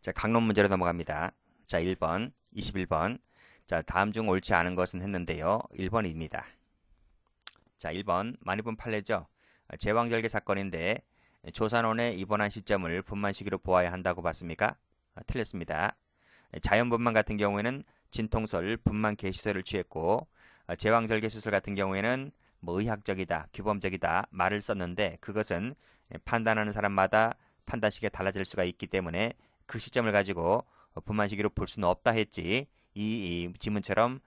자, 강론 문제로 넘어갑니다. 자, 1번, 21번. 자, 다음 중 옳지 않은 것은 했는데요. 1번입니다. 자, 1번, 많이 본 판례죠. 제왕절개 사건인데 조산원에 입원한 시점을 분만 시기로 보아야 한다고 봤습니까? 틀렸습니다. 자연분만 같은 경우에는 진통설, 분만 개시설을 취했고 제왕절개 수술 같은 경우에는 뭐 의학적이다, 규범적이다 말을 썼는데 그것은 판단하는 사람마다 판단 시기가 달라질 수가 있기 때문에 그 시점을 가지고 분만 시기로 볼 수는 없다 했지 이 지문처럼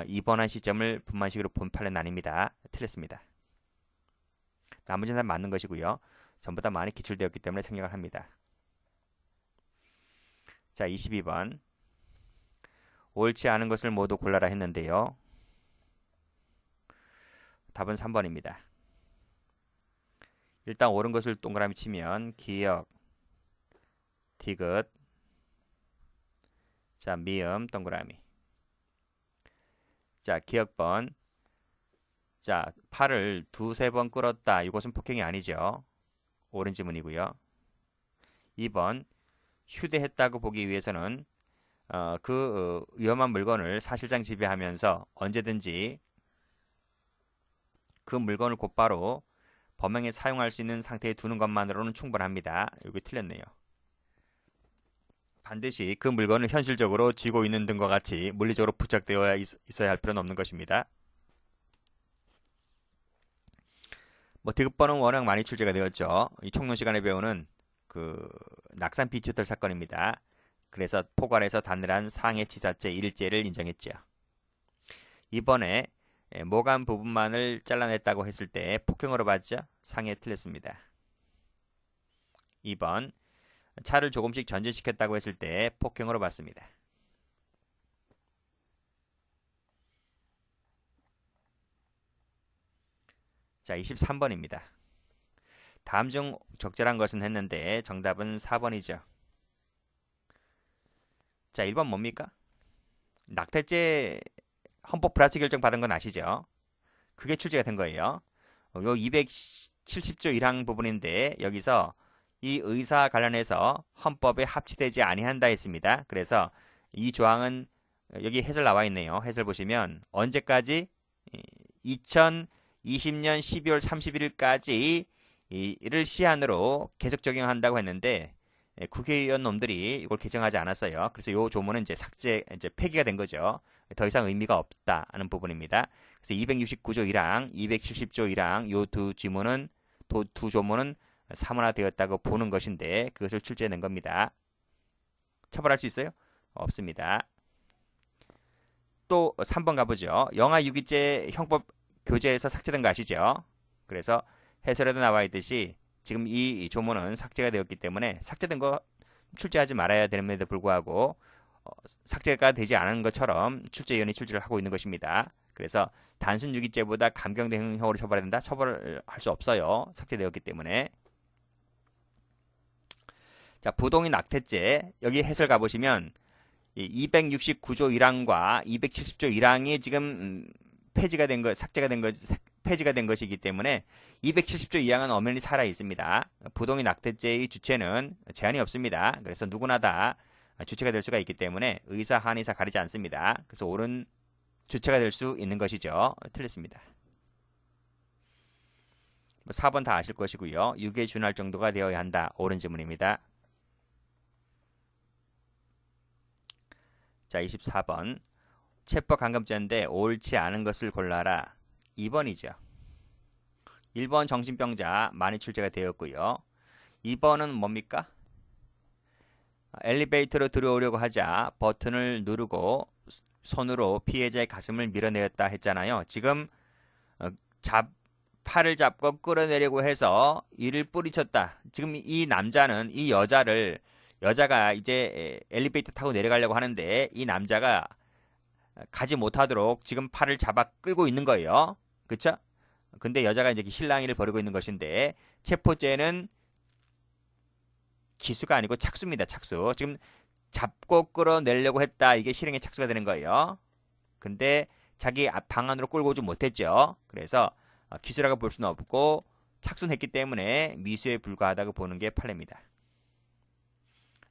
입원한 시점을 분만 시기로 본 판례는 아닙니다. 틀렸습니다. 나머지는 다 맞는 것이고요. 전부 다 많이 기출되었기 때문에 생략을 합니다. 자, 22번. 옳지 않은 것을 모두 골라라 했는데요. 답은 3번입니다. 일단 옳은 것을 동그라미 치면 기역, 디귿, 자, 미음, 동그라미. 자, 기역번. 자, 팔을 두세 번 끌었다. 이것은 폭행이 아니죠. 옳은 지문이고요. 2번. 휴대했다고 보기 위해서는 위험한 물건을 사실상 지배하면서 언제든지 그 물건을 곧바로 범행에 사용할 수 있는 상태에 두는 것만으로는 충분합니다. 여기 틀렸네요. 반드시 그 물건을 현실적으로 쥐고 있는 등과 같이 물리적으로 부착되어 있어야 할 필요는 없는 것입니다. 뭐 디귿번은 워낙 많이 출제가 되었죠. 이 총론 시간에 배우는 그 낙산 비투털 사건입니다. 그래서 포괄해서 단일한 상해치사죄 1죄를 인정했죠. 이번에 모간 부분만을 잘라냈다고 했을 때 폭행으로 봤죠. 상해 틀렸습니다. 2번. 차를 조금씩 전진시켰다고 했을 때 폭행으로 봤습니다. 자, 23번입니다. 다음 중 적절한 것은 했는데 정답은 4번이죠. 자, 1번 뭡니까? 낙태죄 헌법 불합치 결정 받은 건 아시죠? 그게 출제가 된 거예요. 요 270조 1항 부분인데 여기서 이 의사 관련해서 헌법에 합치되지 아니한다 했습니다. 그래서 이 조항은 여기 해설 나와 있네요. 해설 보시면 언제까지 2020년 12월 31일까지 이를 시한으로 계속 적용한다고 했는데 국회의원 놈들이 이걸 개정하지 않았어요. 그래서 이 조문은 이제 폐기가 된 거죠. 더 이상 의미가 없다는 부분입니다. 그래서 269조 1항, 270조 1항 요 두 지문은 두 조문은 사문화되었다고 보는 것인데 그것을 출제해낸 겁니다. 처벌할 수 있어요? 없습니다. 또 3번 가보죠. 영아 유기죄 형법 교재에서 삭제된 거 아시죠? 그래서 해설에도 나와 있듯이 지금 이 조문은 삭제가 되었기 때문에 삭제된 거 출제하지 말아야 됨에도 불구하고 삭제가 되지 않은 것처럼 출제위원이 출제를 하고 있는 것입니다. 그래서 단순 유기죄보다 감경된 형으로 처벌해야 된다? 처벌을 할 수 없어요. 삭제되었기 때문에. 자, 부동인 낙태죄 여기 해설 가보시면 269조 1항과 270조 1항이 지금 삭제가 된 것이기 때문에 270조 2항은 엄연히 살아 있습니다. 부동인 낙태죄의 주체는 제한이 없습니다. 그래서 누구나 다 주체가 될 수가 있기 때문에 의사, 한의사 가리지 않습니다. 그래서 옳은 주체가 될 수 있는 것이죠. 틀렸습니다. 4번 다 아실 것이고요. 유기에 준할 정도가 되어야 한다. 옳은 지문입니다. 자, 24번. 체포감금죄인데 옳지 않은 것을 골라라. 2번이죠. 1번 정신병자 많이 출제가 되었고요. 2번은 뭡니까? 엘리베이터로 들어오려고 하자 버튼을 누르고 손으로 피해자의 가슴을 밀어내었다 했잖아요. 지금 팔을 잡고 끌어내려고 해서 이를 뿌리쳤다. 지금 이 남자는 이 여자가 이제 엘리베이터 타고 내려가려고 하는데 이 남자가 가지 못하도록 지금 팔을 잡아 끌고 있는 거예요. 그쵸? 근데 여자가 이제 실랑이를 벌이고 있는 것인데 체포죄는 기수가 아니고 착수입니다. 착수. 지금 잡고 끌어내려고 했다. 이게 실행의 착수가 되는 거예요. 근데 자기 방 안으로 끌고 오지 못했죠. 그래서 기수라고 볼 수는 없고 착수는 했기 때문에 미수에 불과하다고 보는 게 판례입니다.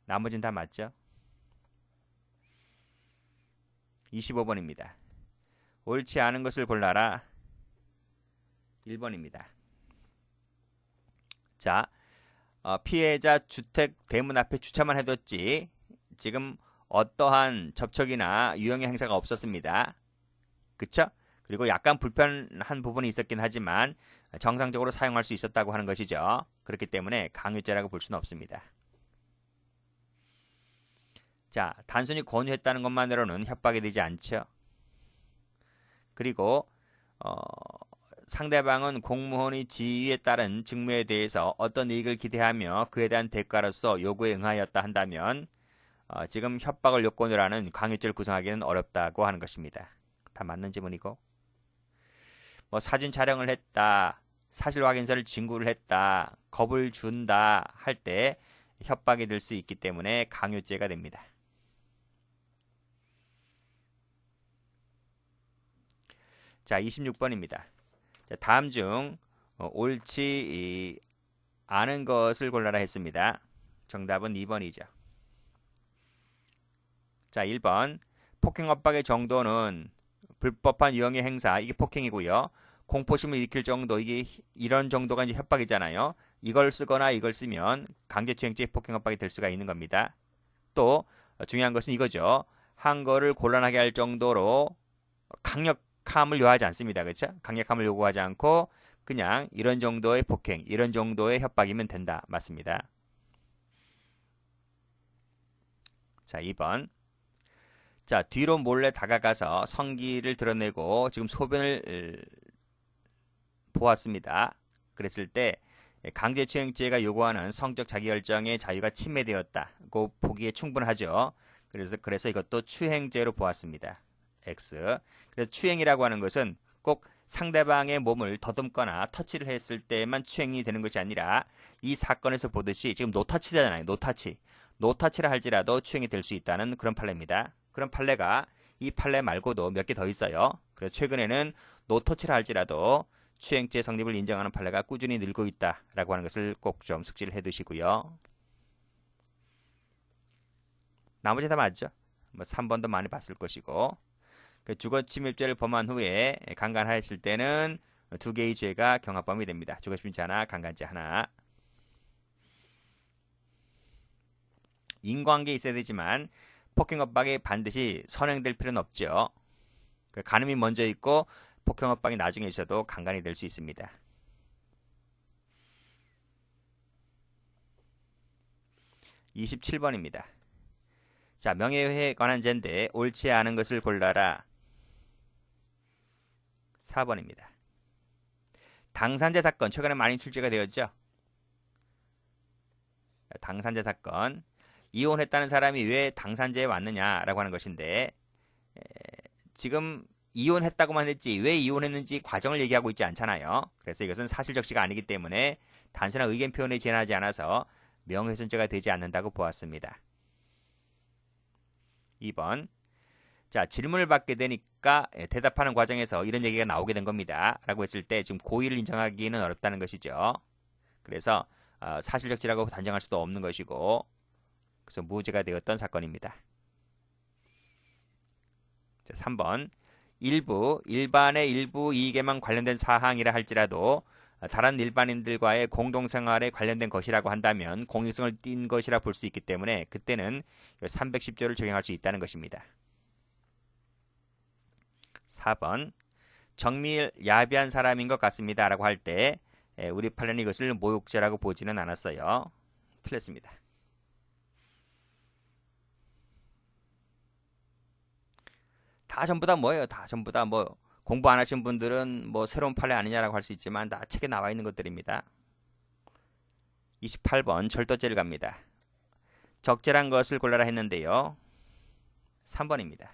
나머지는 다 맞죠? 25번입니다. 옳지 않은 것을 골라라. 1번입니다. 자, 피해자 주택 대문 앞에 주차만 해뒀지 지금 어떠한 접촉이나 유형의 행사가 없었습니다. 그쵸? 그리고 약간 불편한 부분이 있었긴 하지만 정상적으로 사용할 수 있었다고 하는 것이죠. 그렇기 때문에 강요죄라고 볼 수는 없습니다. 자, 단순히 권유했다는 것만으로는 협박이 되지 않죠. 그리고 상대방은 공무원의 지휘에 따른 직무에 대해서 어떤 이익을 기대하며 그에 대한 대가로서 요구에 응하였다 한다면 지금 협박을 요건으로 하는 강요죄를 구성하기는 어렵다고 하는 것입니다. 다 맞는 지문이고, 뭐 사진 촬영을 했다, 사실 확인서를 진구를 했다, 겁을 준다 할 때 협박이 될 수 있기 때문에 강요죄가 됩니다. 자, 26번입니다. 자, 다음 중 옳지 않은 것을 골라라 했습니다. 정답은 2번이죠. 자, 1번. 폭행 협박의 정도는 불법한 유형의 행사, 이게 폭행이고요. 공포심을 일으킬 정도, 이게 이런 정도가 이제 협박이잖아요. 이걸 쓰거나 이걸 쓰면 강제추행죄 폭행 협박이 될 수가 있는 겁니다. 또 중요한 것은 이거죠. 한 거를 곤란하게 할 정도로 강력함을 요하지 않습니다. 그렇죠? 강력함을 요구하지 않고 그냥 이런 정도의 폭행, 이런 정도의 협박이면 된다. 맞습니다. 자, 2번. 자, 뒤로 몰래 다가가서 성기를 드러내고 지금 소변을 보았습니다. 그랬을 때 강제추행죄가 요구하는 성적 자기결정의 자유가 침해되었다고 보기에 충분하죠. 그래서 이것도 추행죄로 보았습니다. X. 그래서 추행이라고 하는 것은 꼭 상대방의 몸을 더듬거나 터치를 했을 때만 추행이 되는 것이 아니라 이 사건에서 보듯이 지금 노터치잖아요. 노터치라 할지라도 추행이 될 수 있다는 그런 판례입니다. 그런 판례가 이 판례 말고도 몇 개 더 있어요. 그래서 최근에는 노터치라 할지라도 추행죄 성립을 인정하는 판례가 꾸준히 늘고 있다라고 하는 것을 꼭 좀 숙지를 해두시고요. 나머지 다 맞죠? 뭐 3번도 많이 봤을 것이고, 주거침입죄를 범한 후에 강간하였을 때는 두 개의 죄가 경합범위 됩니다. 주거침입죄 하나, 강간죄 하나. 인과관계 있어야 되지만 폭행 협박이 반드시 선행될 필요는 없죠. 간음이 먼저 있고 폭행 협박이 나중에 있어도 강간이 될 수 있습니다. (27번입니다) 자, 명예회에 관한 죄인데 옳지 않은 것을 골라라. 4번입니다. 당산제 사건, 최근에 많이 출제가 되었죠. 당산제 사건, 이혼했다는 사람이 왜 당산제에 왔느냐라고 하는 것인데, 지금 이혼했다고만 했지 왜 이혼했는지 과정을 얘기하고 있지 않잖아요. 그래서 이것은 사실적시가 아니기 때문에 단순한 의견 표현에 지나지 않아서 명예훼손죄가 되지 않는다고 보았습니다. 2번. 자, 질문을 받게 되니까 대답하는 과정에서 이런 얘기가 나오게 된 겁니다. 라고 했을 때 지금 고의를 인정하기는 어렵다는 것이죠. 그래서 사실적시라고 단정할 수도 없는 것이고, 그래서 무죄가 되었던 사건입니다. 자, 3번. 일반의 일부 이익에만 관련된 사항이라 할지라도 다른 일반인들과의 공동생활에 관련된 것이라고 한다면 공익성을 띈 것이라 볼 수 있기 때문에 그때는 310조를 적용할 수 있다는 것입니다. 4번. 정밀 야비한 사람인 것 같습니다 라고 할 때 우리 판례는 이것을 모욕죄라고 보지는 않았어요. 틀렸습니다. 다 전부 다 뭐예요? 다 전부 다 뭐 공부 안 하신 분들은 뭐 새로운 판례 아니냐라고 할 수 있지만 다 책에 나와 있는 것들입니다. 28번 절도죄를 갑니다. 적절한 것을 골라라 했는데요. 3번입니다.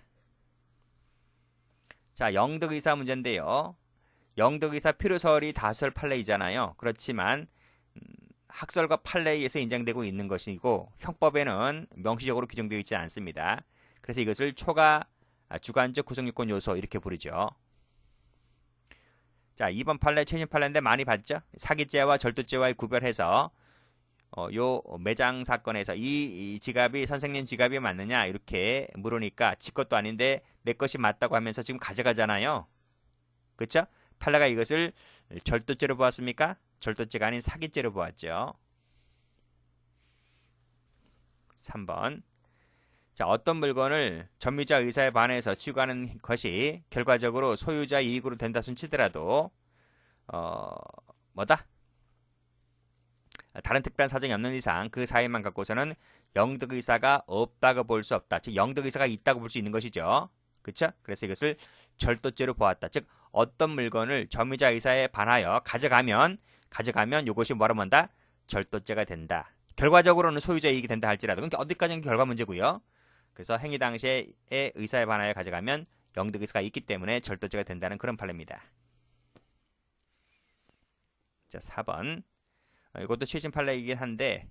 자, 영덕의사 문제인데요. 영덕의사 필요설이 다수설 판례이잖아요. 그렇지만 학설과 판례에 의해서 인정되고 있는 것이고 형법에는 명시적으로 규정되어 있지 않습니다. 그래서 이것을 초과 주관적 구성요건 요소 이렇게 부르죠. 자, 2번 판례 최신 판례인데 많이 봤죠? 사기죄와 절도죄와의 구별해서 요 매장 사건에서 이 지갑이 선생님 지갑이 맞느냐 이렇게 물으니까 지 것도 아닌데 내 것이 맞다고 하면서 지금 가져가잖아요. 그렇죠? 판례가 이것을 절도죄로 보았습니까? 절도죄가 아닌 사기죄로 보았죠. 3번. 자, 어떤 물건을 전미자 의사에 반해서 취급하는 것이 결과적으로 소유자 이익으로 된다 손치더라도 뭐다? 다른 특별한 사정이 없는 이상 그 사유만 갖고서는 영득의사가 없다고 볼 수 없다. 즉 영득의사가 있다고 볼 수 있는 것이죠. 그렇죠? 그래서 이것을 절도죄로 보았다. 즉 어떤 물건을 전미자 의사에 반하여 가져가면 이것이 뭐라고 한다? 절도죄가 된다. 결과적으로는 소유자 이익이 된다 할지라도 그러니까 어디까지는 결과 문제고요. 그래서 행위 당시에 의사에 반하여 가져가면 영득의사가 있기 때문에 절도죄가 된다는 그런 판례입니다. 자, 4번. 이것도 최신 판례이긴 한데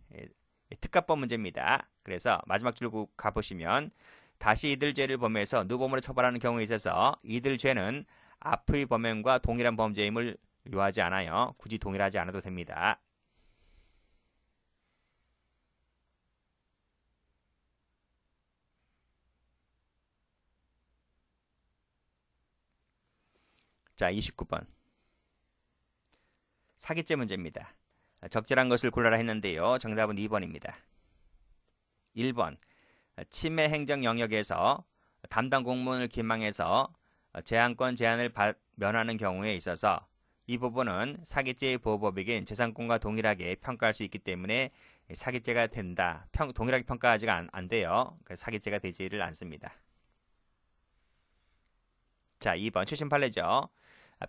특가법 문제입니다. 그래서 마지막 줄 가보시면 다시 이들죄를 범해서 누범으로 처벌하는 경우에 있어서 이들죄는 앞의 범행과 동일한 범죄임을 요하지 않아요. 굳이 동일하지 않아도 됩니다. 자, 29번. 사기죄 문제입니다. 적절한 것을 골라라 했는데요. 정답은 2번입니다. 1번. 침해 행정 영역에서 담당 공무원을 기망해서 제한권 제한을 면하는 경우에 있어서 이 부분은 사기죄의 보호법익인 재산권과 동일하게 평가할 수 있기 때문에 사기죄가 된다. 동일하게 평가하지가 안 돼요. 사기죄가 되지를 않습니다. 자, 2번 최신 판례죠.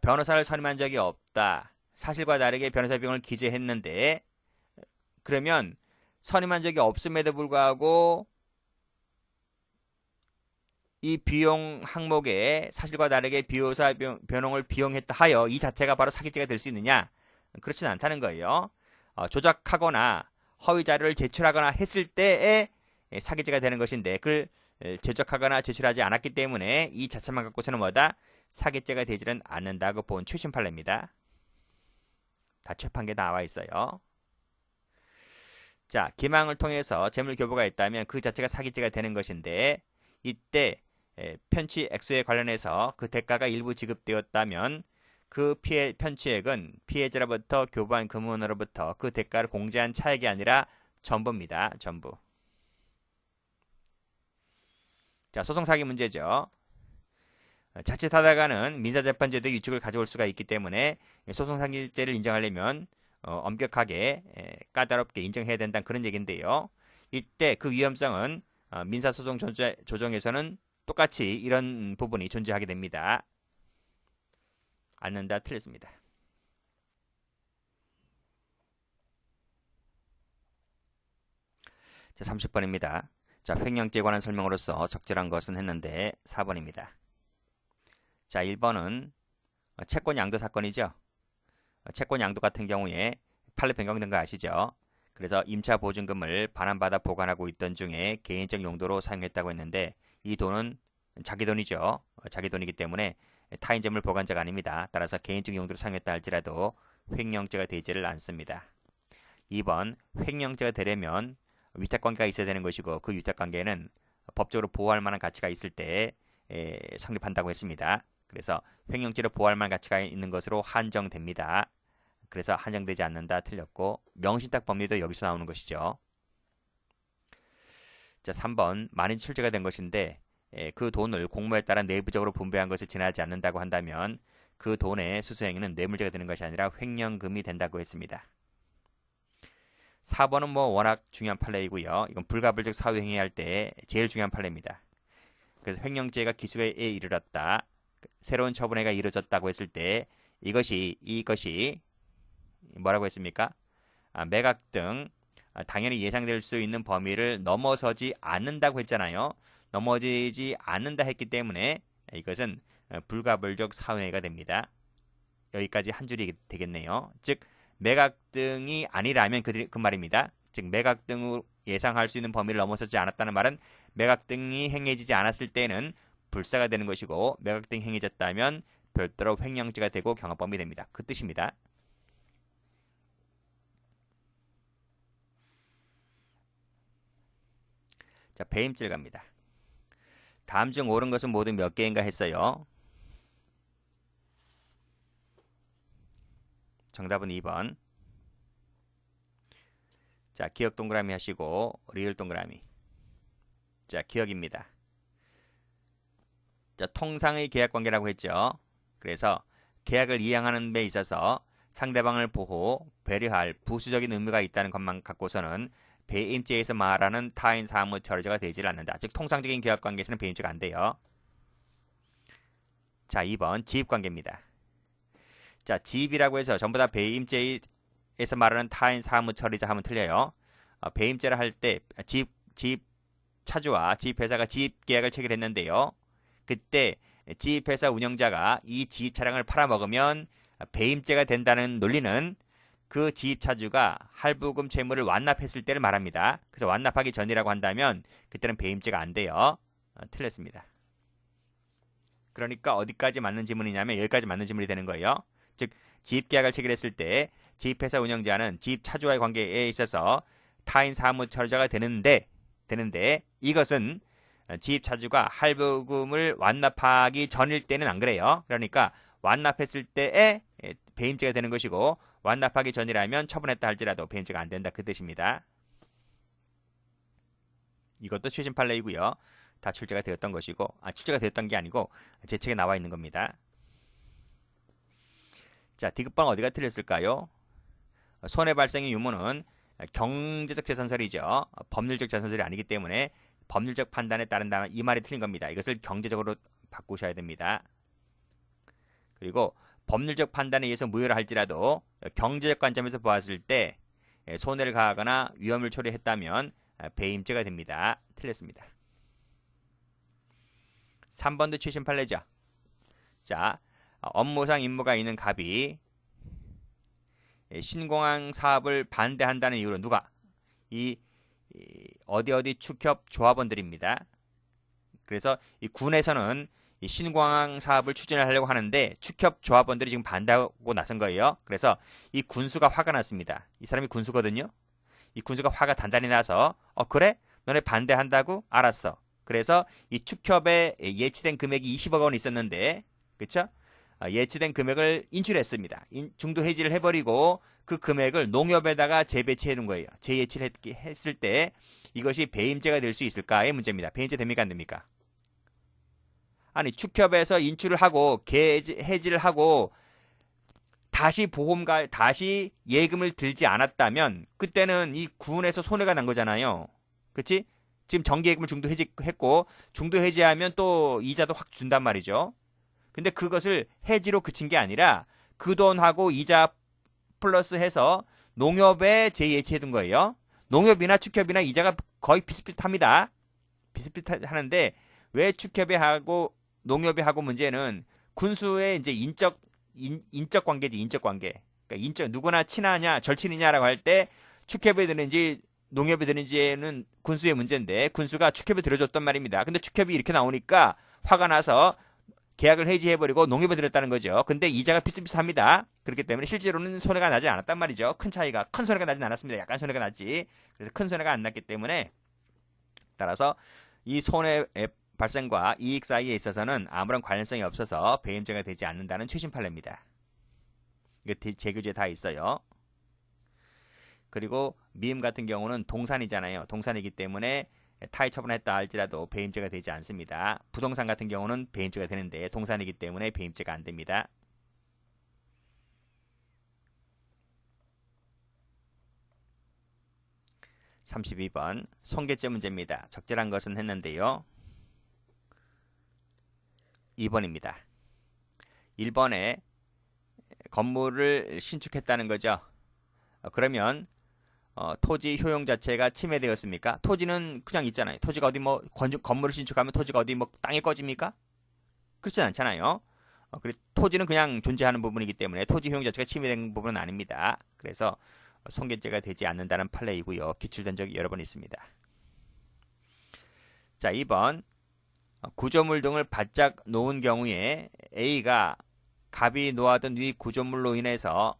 변호사를 선임한 적이 없다. 사실과 다르게 변호사 비용을 기재했는데 그러면 선임한 적이 없음에도 불구하고 이 비용 항목에 사실과 다르게 변호사 변호를 비용했다 하여 이 자체가 바로 사기죄가 될 수 있느냐? 그렇지는 않다는 거예요. 조작하거나 허위 자료를 제출하거나 했을 때에 사기죄가 되는 것인데 그걸 제작하거나 제출하지 않았기 때문에 이 자체만 갖고서는 뭐다? 사기죄가 되지는 않는다고 본 최신 판례입니다. 다 최판계 나와 있어요. 자, 기망을 통해서 재물 교부가 있다면 그 자체가 사기죄가 되는 것인데 이때 편취 액수에 관련해서 그 대가가 일부 지급되었다면 그 편취액은 피해자로부터 교부한 금원으로부터 그 대가를 공제한 차액이 아니라 전부입니다. 전부. 자, 소송사기 문제죠. 자칫하다가는 민사재판제도의 위축을 가져올 수가 있기 때문에 소송사기죄를 인정하려면 엄격하게 까다롭게 인정해야 된다는 그런 얘기인데요. 이때 그 위험성은 민사소송 조정에서는 똑같이 이런 부분이 존재하게 됩니다. 않는다 틀렸습니다. 자, 30번입니다. 자, 횡령죄에 관한 설명으로서 적절한 것은 했는데 4번입니다. 자, 1번은 채권 양도 사건이죠. 채권 양도 같은 경우에 판례 변경된 거 아시죠? 그래서 임차 보증금을 반환받아 보관하고 있던 중에 개인적 용도로 사용했다고 했는데 이 돈은 자기 돈이죠. 자기 돈이기 때문에 타인 재물 보관자가 아닙니다. 따라서 개인적 용도로 사용했다 할지라도 횡령죄가 되지를 않습니다. 2번 횡령죄가 되려면 위탁관계가 있어야 되는 것이고 그 위탁관계는 법적으로 보호할 만한 가치가 있을 때 성립한다고 했습니다. 그래서 횡령죄로 보호할 만한 가치가 있는 것으로 한정됩니다. 그래서 한정되지 않는다 틀렸고 명신탁 법리도 여기서 나오는 것이죠. 자, 3번 만인 출제가 된 것인데 그 돈을 공모에 따라 내부적으로 분배한 것을 지나지 않는다고 한다면 그 돈의 수수행위는 뇌물죄가 되는 것이 아니라 횡령금이 된다고 했습니다. 4번은 뭐 워낙 중요한 판례이고요. 이건 불가불적 사후행위할 때 제일 중요한 판례입니다. 그래서 횡령죄가 기수에 이르렀다. 새로운 처분회가 이루어졌다고 했을 때 이것이 뭐라고 했습니까? 매각 등 당연히 예상될 수 있는 범위를 넘어서지 않는다고 했잖아요. 넘어지지 않는다 했기 때문에 이것은 불가불적 사후행위가 됩니다. 여기까지 한 줄이 되겠네요. 즉 매각 등이 아니라면 그 말입니다. 즉 매각 등으로 예상할 수 있는 범위를 넘어서지 않았다는 말은 매각 등이 행해지지 않았을 때는 불사가 되는 것이고 매각 등이 행해졌다면 별도로 횡령죄가 되고 경합범위 됩니다. 그 뜻입니다. 자, 배임죄를 갑니다. 다음 중 옳은 것은 모두 몇 개인가 했어요. 정답은 2번. 자, 기억 동그라미 하시고 리을 동그라미. 자, 기억입니다. 자, 통상의 계약 관계라고 했죠. 그래서 계약을 이행하는 데 있어서 상대방을 보호, 배려할 부수적인 의무가 있다는 것만 갖고서는 배임죄에서 말하는 타인 사무 처리자가 되질 않는다. 즉 통상적인 계약 관계에서는 배임죄가 안 돼요. 자, 2번 지입 관계입니다. 자, 지입이라고 해서 전부 다 배임죄에서 말하는 타인 사무 처리자 하면 틀려요. 배임죄를 할 때 지입 차주와 지입회사가 지입 계약을 체결했는데요. 그때 지입회사 운영자가 이 지입 차량을 팔아먹으면 배임죄가 된다는 논리는 그 지입 차주가 할부금 채무를 완납했을 때를 말합니다. 그래서 완납하기 전이라고 한다면 그때는 배임죄가 안 돼요. 틀렸습니다. 그러니까 어디까지 맞는 지문이냐면 여기까지 맞는 지문이 되는 거예요. 즉 지입계약을 체결했을 때 지입회사 운영자는 지입 차주와의 관계에 있어서 타인 사무 처리자가 되는데 이것은 지입 차주가 할부금을 완납하기 전일 때는 안 그래요. 그러니까 완납했을 때에 배임죄가 되는 것이고 완납하기 전이라면 처분했다 할지라도 배임죄가 안 된다 그 뜻입니다. 이것도 최신 판례이고요. 다 출제가 되었던 것이고 출제가 되었던 게 아니고 제 책에 나와 있는 겁니다. 자, 디귿번 어디가 틀렸을까요? 손해 발생의 유무는 경제적 재산설이죠. 법률적 재산설이 아니기 때문에 법률적 판단에 따른다면 이 말이 틀린 겁니다. 이것을 경제적으로 바꾸셔야 됩니다. 그리고 법률적 판단에 의해서 무효를 할지라도 경제적 관점에서 보았을 때 손해를 가하거나 위험을 초래했다면 배임죄가 됩니다. 틀렸습니다. 3번도 최신 판례죠. 자, 업무상 임무가 있는 갑이 신공항 사업을 반대한다는 이유로 누가? 이 어디 축협 조합원들입니다. 그래서 이 군에서는 이 신공항 사업을 추진하려고 하는데 축협 조합원들이 지금 반대하고 나선 거예요. 그래서 이 군수가 화가 났습니다. 이 사람이 군수거든요. 이 군수가 화가 단단히 나서 그래? 너네 반대한다고? 알았어. 그래서 이 축협에 예치된 금액이 20억 원 있었는데 그쵸? 예치된 금액을 인출했습니다. 중도 해지를 해버리고 그 금액을 농협에다가 재배치해 놓은 거예요. 재예치를 했을 때 이것이 배임죄가 될 수 있을까의 문제입니다. 배임죄 됩니까 안 됩니까? 아니 축협에서 인출을 하고 해지를 하고 다시 다시 예금을 들지 않았다면 그때는 이 군에서 손해가 난 거잖아요. 그치? 지금 정기예금을 중도 해지했고 중도 해지하면 또 이자도 확 준단 말이죠. 근데 그것을 해지로 그친 게 아니라 그 돈하고 이자 플러스 해서 농협에 재예치해 둔 거예요. 농협이나 축협이나 이자가 거의 비슷비슷합니다. 비슷비슷하는데 왜 축협에 하고 농협에 하고 문제는 군수의 이제 인적 관계지, 인적 관계. 그러니까 누구나 친하냐, 절친이냐라고 할 때 축협에 드는지 농협에 드는지는 군수의 문제인데 군수가 축협에 들어줬단 말입니다. 근데 축협이 이렇게 나오니까 화가 나서 계약을 해지해버리고 농협에 들었다는 거죠. 근데 이자가 비슷비슷합니다. 그렇기 때문에 실제로는 손해가 나지 않았단 말이죠. 큰 손해가 나진 않았습니다. 약간 손해가 났지. 그래서 큰 손해가 안 났기 때문에 따라서 이 손해 발생과 이익 사이에 있어서는 아무런 관련성이 없어서 배임죄가 되지 않는다는 최신 판례입니다. 이거 제교재에 다 있어요. 그리고 미음 같은 경우는 동산이잖아요. 동산이기 때문에 타의 처분했다 할지라도 배임죄가 되지 않습니다. 부동산 같은 경우는 배임죄가 되는데 동산이기 때문에 배임죄가 안 됩니다. (32번) 손괴죄 문제입니다. 적절한 것은 했는데요. 2번입니다. 1번에 건물을 신축했다는 거죠. 그러면 토지 효용 자체가 침해되었습니까? 토지는 그냥 있잖아요. 토지가 어디 건물을 신축하면 토지가 어디 땅에 꺼집니까? 그렇지 않잖아요. 토지는 그냥 존재하는 부분이기 때문에 토지 효용 자체가 침해된 부분은 아닙니다. 그래서 손괴죄가 되지 않는다는 판례이고요. 기출된 적이 여러 번 있습니다. 자, 2번 구조물 등을 바짝 놓은 경우에 A가 갑이 놓아둔 위 구조물로 인해서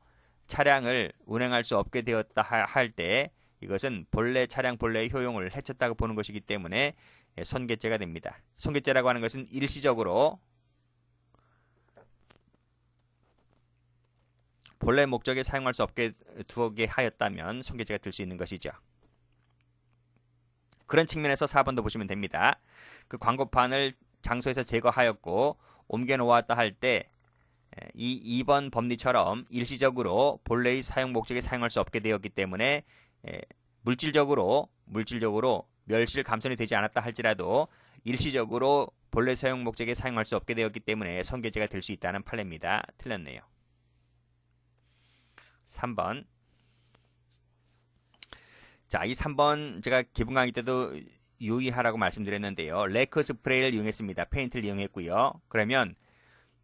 차량을 운행할 수 없게 되었다 할 때 이것은 본래 차량 본래의 효용을 해쳤다고 보는 것이기 때문에 손괴죄가 됩니다. 손괴죄라고 하는 것은 일시적으로 본래 목적에 사용할 수 없게 두게 하였다면 손괴죄가 될 수 있는 것이죠. 그런 측면에서 4번도 보시면 됩니다. 그 광고판을 장소에서 제거하였고 옮겨 놓았다 할 때 이 2번 법리처럼 일시적으로 본래의 사용 목적에 사용할 수 없게 되었기 때문에 물질적으로 멸실 감손이 되지 않았다 할지라도 일시적으로 본래 사용 목적에 사용할 수 없게 되었기 때문에 손괴죄가 될 수 있다는 판례입니다. 틀렸네요. 3번. 자, 이 3번 제가 기본 강의 때도 유의하라고 말씀드렸는데요. 레크 스프레이를 이용했습니다. 페인트를 이용했고요. 그러면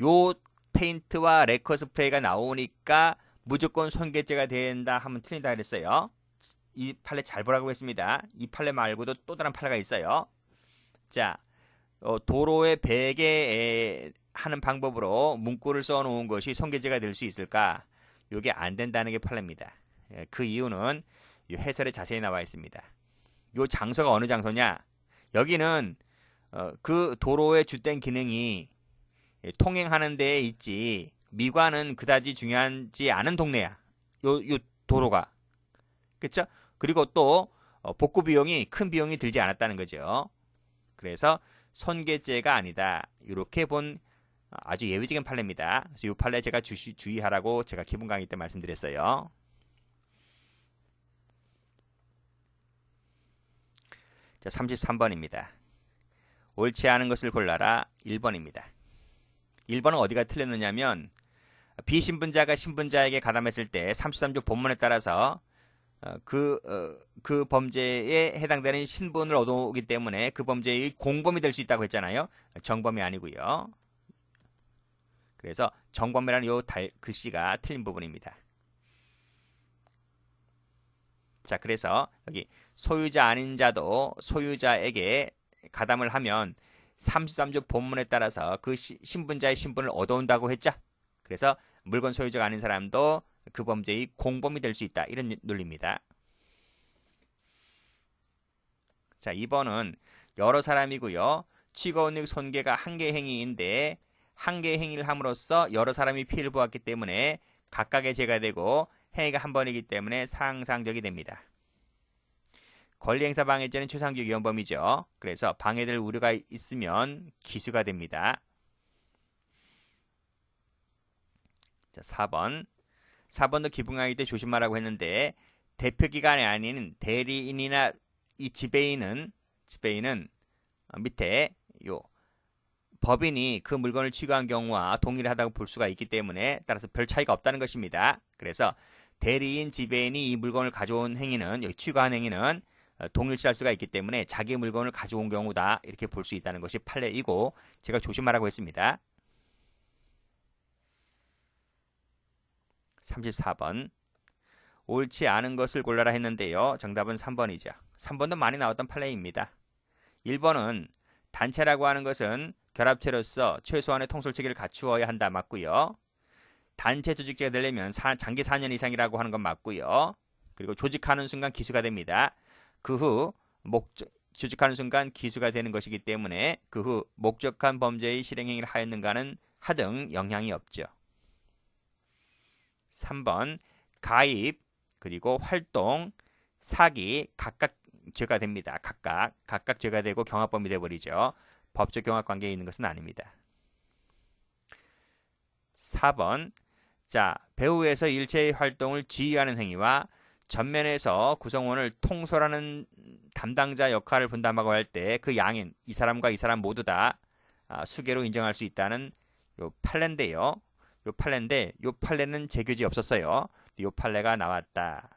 요 페인트와 레커 스프레이가 나오니까 무조건 손괴죄가 된다 하면 틀린다 그랬어요. 이 판례 잘 보라고 했습니다. 이 판례 말고도 또 다른 판례가 있어요. 자, 도로에 베게 하는 방법으로 문구를 써놓은 것이 손괴죄가 될 수 있을까? 이게 안 된다는 게 판례입니다. 그 이유는 이 해설에 자세히 나와 있습니다. 이 장소가 어느 장소냐? 여기는 그 도로의 주된 기능이 통행하는 데에 있지 미관은 그다지 중요하지 않은 동네야. 요 도로가. 그렇죠? 그리고 또 복구 비용이 큰 비용이 들지 않았다는 거죠. 그래서 손괴죄가 아니다. 이렇게 본 아주 예외적인 판례입니다. 그래서 이 판례 제가 주의하라고 제가 기본 강의 때 말씀드렸어요. 자, 33번입니다. 옳지 않은 것을 골라라. 1번입니다. 1번은 어디가 틀렸느냐면 비신분자가 신분자에게 가담했을 때 33조 본문에 따라서 그 범죄에 해당되는 신분을 얻어오기 때문에 그 범죄의 공범이 될 수 있다고 했잖아요. 정범이 아니고요. 그래서 정범이라는 요 글씨가 틀린 부분입니다. 자, 그래서 여기 소유자 아닌 자도 소유자에게 가담을 하면 33조 본문에 따라서 그 신분자의 신분을 얻어온다고 했죠. 그래서 물건 소유자가 아닌 사람도 그 범죄의 공범이 될 수 있다. 이런 논리입니다. 자, 2번은 여러 사람이고요. 취거운익 손괴가 한 개 행위인데 한 개 행위를 함으로써 여러 사람이 피해를 보았기 때문에 각각의 죄가 되고 행위가 한 번이기 때문에 상상적이 됩니다. 권리행사 방해죄는 최상급 위헌범이죠. 그래서 방해될 우려가 있으면 기수가 됩니다. 자, 4번. 4번도 기본 강의 때 조심하라고 했는데 대표기관이 아닌 대리인이나 이 지배인은 밑에 요 법인이 그 물건을 취급한 경우와 동일하다고 볼 수가 있기 때문에 따라서 별 차이가 없다는 것입니다. 그래서 대리인, 지배인이 이 물건을 가져온 행위는 여기 취급한 행위는 동일시할 수가 있기 때문에 자기 물건을 가져온 경우다 이렇게 볼 수 있다는 것이 판례이고 제가 조심하라고 했습니다. 34번. 옳지 않은 것을 골라라 했는데요. 정답은 3번이죠. 3번도 많이 나왔던 판례입니다. 1번은 단체라고 하는 것은 결합체로서 최소한의 통솔체계를 갖추어야 한다. 맞고요. 단체 조직체가 되려면 장기 4년 이상이라고 하는 건 맞고요. 그리고 조직하는 순간 기수가 됩니다. 그 후 조직하는 순간 기수가 되는 것이기 때문에 그 후 목적한 범죄의 실행행위를 하였는가는 하등 영향이 없죠. 3번 가입 그리고 활동, 사기 각각 죄가 됩니다. 각각 죄가 되고 경합범이 되어버리죠. 법적 경합관계에 있는 것은 아닙니다. 4번 자, 배후에서 일체의 활동을 지휘하는 행위와 전면에서 구성원을 통솔하는 담당자 역할을 분담하고 할 때 그 양인, 이 사람과 이 사람 모두 다 수계로 인정할 수 있다는 요 판례인데요. 요 판례는 제교지 없었어요. 요 판례가 나왔다.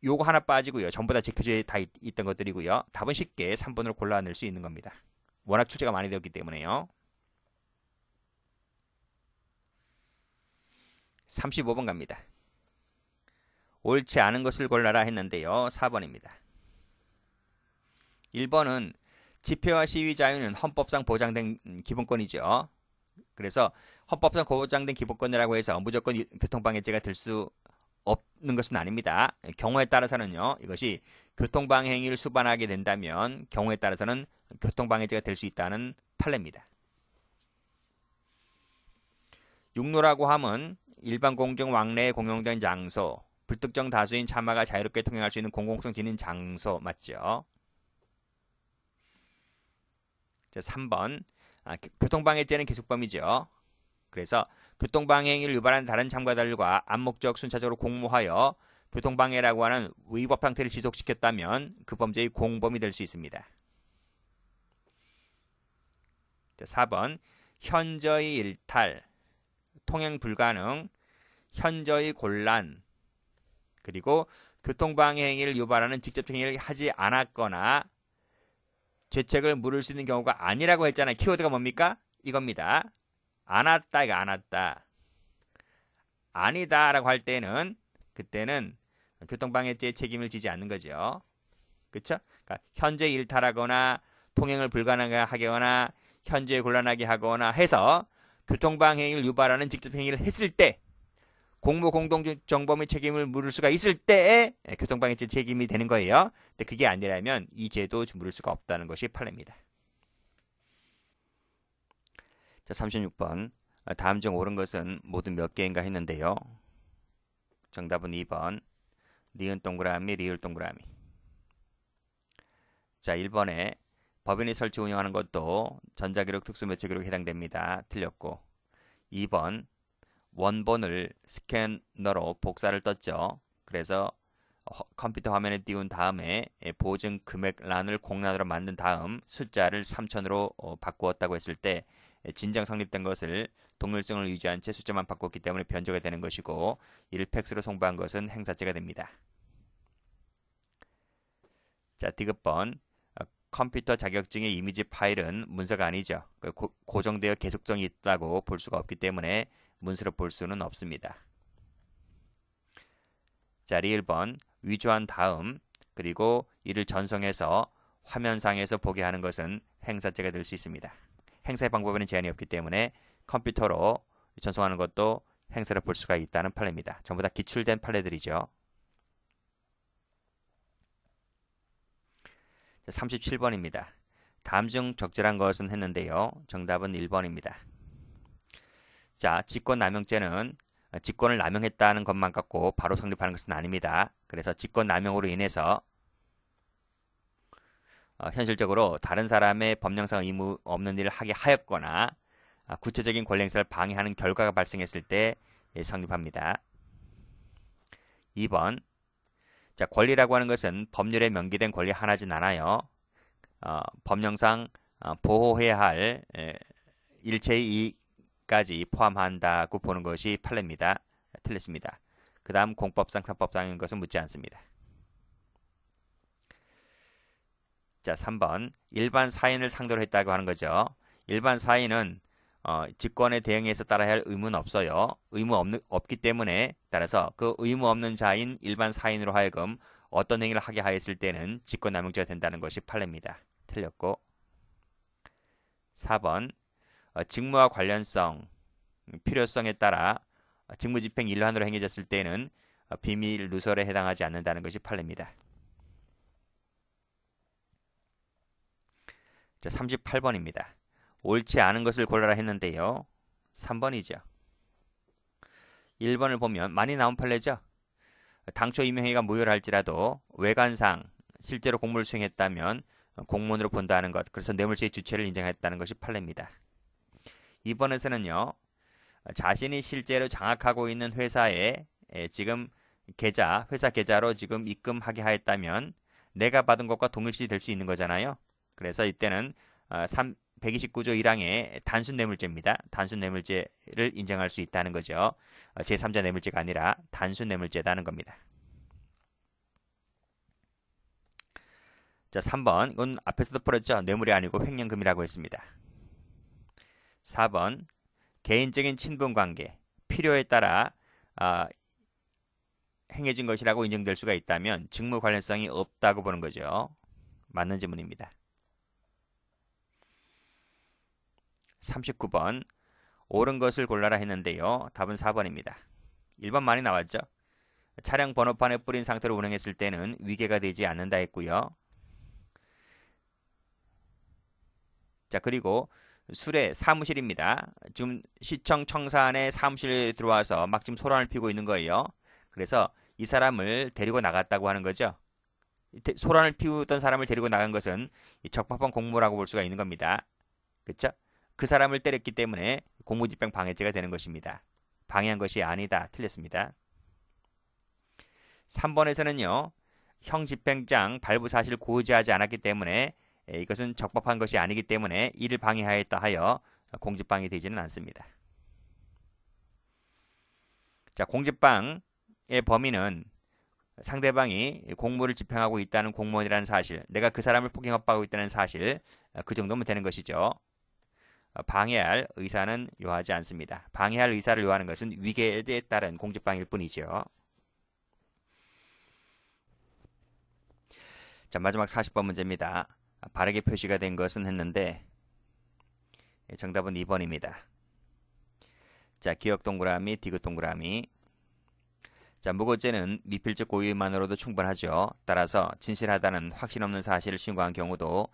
요거 하나 빠지고요. 전부 다 제교지에 다 있던 것들이고요. 답은 쉽게 3번으로 골라낼 수 있는 겁니다. 워낙 출제가 많이 되었기 때문에요. 35번 갑니다. 옳지 않은 것을 골라라 했는데요. 4번입니다. 1번은 집회와 시위 자유는 헌법상 보장된 기본권이죠. 그래서 헌법상 보장된 기본권이라고 해서 무조건 교통방해죄가 될 수 없는 것은 아닙니다. 경우에 따라서는요. 이것이 교통방해 행위를 수반하게 된다면 경우에 따라서는 교통방해죄가 될 수 있다는 판례입니다. 육로라고 함은 일반 공중 왕래에 공용된 장소, 불특정 다수인 차마가 자유롭게 통행할 수 있는 공공성 지닌 장소 맞죠? 자, 3번 교통방해죄는 계속범위죠. 그래서 교통방해 행위를 유발하는 다른 참가자들과 암묵적 순차적으로 공모하여 교통방해라고 하는 위법 상태를 지속시켰다면 그 범죄의 공범이 될 수 있습니다. 자, 4번 현저히 일탈, 통행 불가능, 현저히 곤란, 그리고 교통방해 행위를 유발하는 직접 행위를 하지 않았거나 죄책을 물을 수 있는 경우가 아니라고 했잖아요. 키워드가 뭡니까? 이겁니다. 안 왔다, 이거 안 왔다. 아니다 라고 할 때는 그때는 교통방해죄의 책임을 지지 않는 거죠. 그렇죠? 그러니까 현재 일탈하거나 통행을 불가능하게 하거나 현재 곤란하게 하거나 해서 교통방해를 유발하는 직접 행위를 했을 때 공모 공동정범의 책임을 물을 수가 있을 때에 교통방해죄 책임이 되는 거예요. 근데 그게 아니라면 이 죄도 물을 수가 없다는 것이 판례입니다. 자, 36번. 다음 중 옳은 것은 모두 몇 개인가 했는데요. 정답은 2번. 니은 동그라미, 리을 동그라미. 자, 1번에 법인이 설치 운영하는 것도 전자기록 특수매체기록에 해당됩니다. 틀렸고 2번 원본을 스캐너로 복사를 떴죠. 그래서 컴퓨터 화면에 띄운 다음에 보증 금액란을 공란으로 만든 다음 숫자를 3000으로 바꾸었다고 했을 때 진정 성립된 것을 동일성을 유지한 채 숫자만 바꿨기 때문에 변조가 되는 것이고 이를 팩스로 송부한 것은 행사죄가 됩니다. 자, 디귿번 컴퓨터 자격증의 이미지 파일은 문서가 아니죠. 고정되어 계속성이 있다고 볼 수가 없기 때문에 문서로 볼 수는 없습니다. 자, 1번 위조한 다음 그리고 이를 전송해서 화면상에서 보게 하는 것은 행사죄가 될 수 있습니다. 행사의 방법에는 제한이 없기 때문에 컴퓨터로 전송하는 것도 행사로 볼 수가 있다는 판례입니다. 전부 다 기출된 판례들이죠. 37번입니다. 다음 중 적절한 것은 했는데요. 정답은 1번입니다. 자, 직권남용죄는 직권을 남용했다는 것만 갖고 바로 성립하는 것은 아닙니다. 그래서 직권남용으로 인해서 현실적으로 다른 사람의 법령상 의무 없는 일을 하게 하였거나 구체적인 권리 행사를 방해하는 결과가 발생했을 때 성립합니다. 2번 자, 권리라고 하는 것은 법률에 명기된 권리 하나진 않아요. 법령상 보호해야 할 일체의 이익까지 포함한다고 보는 것이 판례입니다. 틀렸습니다. 그 다음 공법상, 상법상인 것은 묻지 않습니다. 자, 3번 일반 사인을 상대로 했다고 하는 거죠. 일반 사인은 직권에 대응해서 따라야 할 의무는 없어요. 없기 때문에 따라서 그 의무 없는 자인 일반 사인으로 하여금 어떤 행위를 하게 하였을 때는 직권남용죄가 된다는 것이 판례입니다. 틀렸고 4번 직무와 관련성, 필요성에 따라 직무집행 일환으로 행해졌을 때는 비밀 누설에 해당하지 않는다는 것이 판례입니다. 자, 38번입니다. 옳지 않은 것을 골라라 했는데요. 3번이죠. 1번을 보면 많이 나온 판례죠. 당초 임명회의가 무효를 할지라도 외관상 실제로 공무를 수행했다면 공무원으로 본다는 것, 그래서 뇌물죄의 주체를 인정했다는 것이 판례입니다. 2번에서는요. 자신이 실제로 장악하고 있는 회사에 지금 회사 계좌로 지금 입금하게 하였다면 내가 받은 것과 동일시 될 수 있는 거잖아요. 그래서 이때는 129조 1항의 단순 뇌물죄입니다. 단순 뇌물죄를 인정할 수 있다는 거죠. 제3자 뇌물죄가 아니라 단순 뇌물죄다는 겁니다. 자, 3번 이건 앞에서도 풀었죠. 뇌물이 아니고 횡령금이라고 했습니다. 4번 개인적인 친분관계, 필요에 따라 행해진 것이라고 인정될 수가 있다면 직무 관련성이 없다고 보는 거죠. 맞는 질문입니다. 39번 옳은 것을 골라라 했는데요. 답은 4번입니다. 1번 많이 나왔죠. 차량 번호판에 뿌린 상태로 운행했을 때는 위계가 되지 않는다 했고요. 자, 그리고 술의 사무실입니다. 지금 시청 청사안에 사무실에 들어와서 막 지금 소란을 피우고 있는 거예요. 그래서 이 사람을 데리고 나갔다고 하는 거죠. 소란을 피우던 사람을 데리고 나간 것은 적법한 공무라고 볼 수가 있는 겁니다. 그렇죠? 그 사람을 때렸기 때문에 공무집행 방해죄가 되는 것입니다. 방해한 것이 아니다. 틀렸습니다. 3번에서는요. 형집행장 발부 사실을 고지하지 않았기 때문에 이것은 적법한 것이 아니기 때문에 이를 방해하였다 하여 공직방해 되지는 않습니다. 자, 공직방의 범위는 상대방이 공무를 집행하고 있다는 공무원이라는 사실, 내가 그 사람을 폭행 협박하고 있다는 사실, 그 정도면 되는 것이죠. 방해할 의사는 요하지 않습니다. 방해할 의사를 요하는 것은 위계에 따른 공직방해일 뿐이죠. 자, 마지막 40번 문제입니다. 바르게 표시가 된 것은 했는데 정답은 2번입니다. 자, 기억 동그라미, 디귿 동그라미. 자, 무고죄는 미필적 고의만으로도 충분하죠. 따라서 진실하다는 확신 없는 사실을 신고한 경우도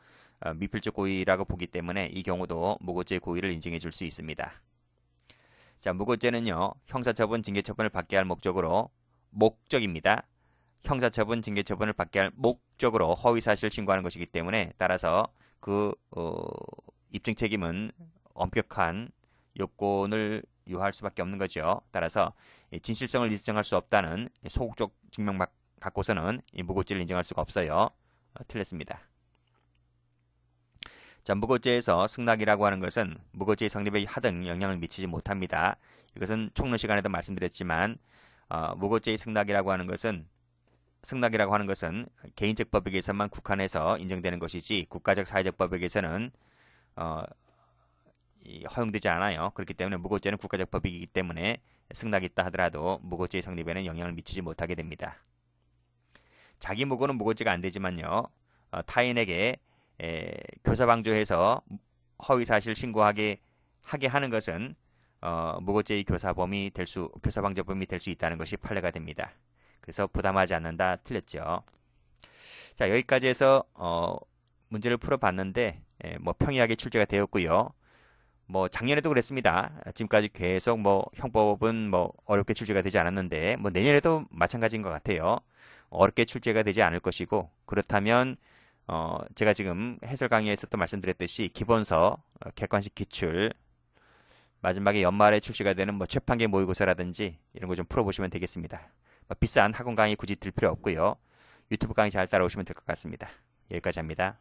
미필적 고의라고 보기 때문에 이 경우도 무고죄 고의를 인정해 줄 수 있습니다. 자, 무고죄는요. 형사처분, 징계처분을 받게 할 목적입니다. 형사처분, 징계처분을 받게 할 목적으로 허위사실을 신고하는 것이기 때문에 따라서 그 입증 책임은 엄격한 요건을 요할 수밖에 없는 거죠. 따라서 진실성을 인정할 수 없다는 소극적 증명 갖고서는 이 무고죄를 인정할 수가 없어요. 틀렸습니다. 자, 무고죄에서 승낙이라고 하는 것은 무고죄의 성립에 하등 영향을 미치지 못합니다. 이것은 총론 시간에도 말씀드렸지만 무고죄의 승낙이라고 하는 것은 개인적 법익에서만 국한해서 인정되는 것이지 국가적 사회적 법익에서는 허용되지 않아요. 그렇기 때문에 무고죄는 국가적 법익이기 때문에 승낙이 있다 하더라도 무고죄의 성립에는 영향을 미치지 못하게 됩니다. 자기 무고는 무고죄가 안 되지만요. 타인에게 교사방조해서 허위사실 신고하게 하는 것은 무고죄의 교사방조범이 될 수 있다는 것이 판례가 됩니다. 그래서 부담하지 않는다. 틀렸죠. 자, 여기까지 해서 문제를 풀어봤는데 뭐 평이하게 출제가 되었고요. 뭐 작년에도 그랬습니다. 지금까지 계속 뭐 형법은 뭐 어렵게 출제가 되지 않았는데 뭐 내년에도 마찬가지인 것 같아요. 어렵게 출제가 되지 않을 것이고 그렇다면 제가 지금 해설 강의에서 또 말씀드렸듯이 기본서, 객관식 기출, 마지막에 연말에 출시가 되는 뭐 재판계 모의고사라든지 이런 거 좀 풀어보시면 되겠습니다. 비싼 학원 강의 굳이 들 필요 없고요. 유튜브 강의 잘 따라오시면 될 것 같습니다. 여기까지 합니다.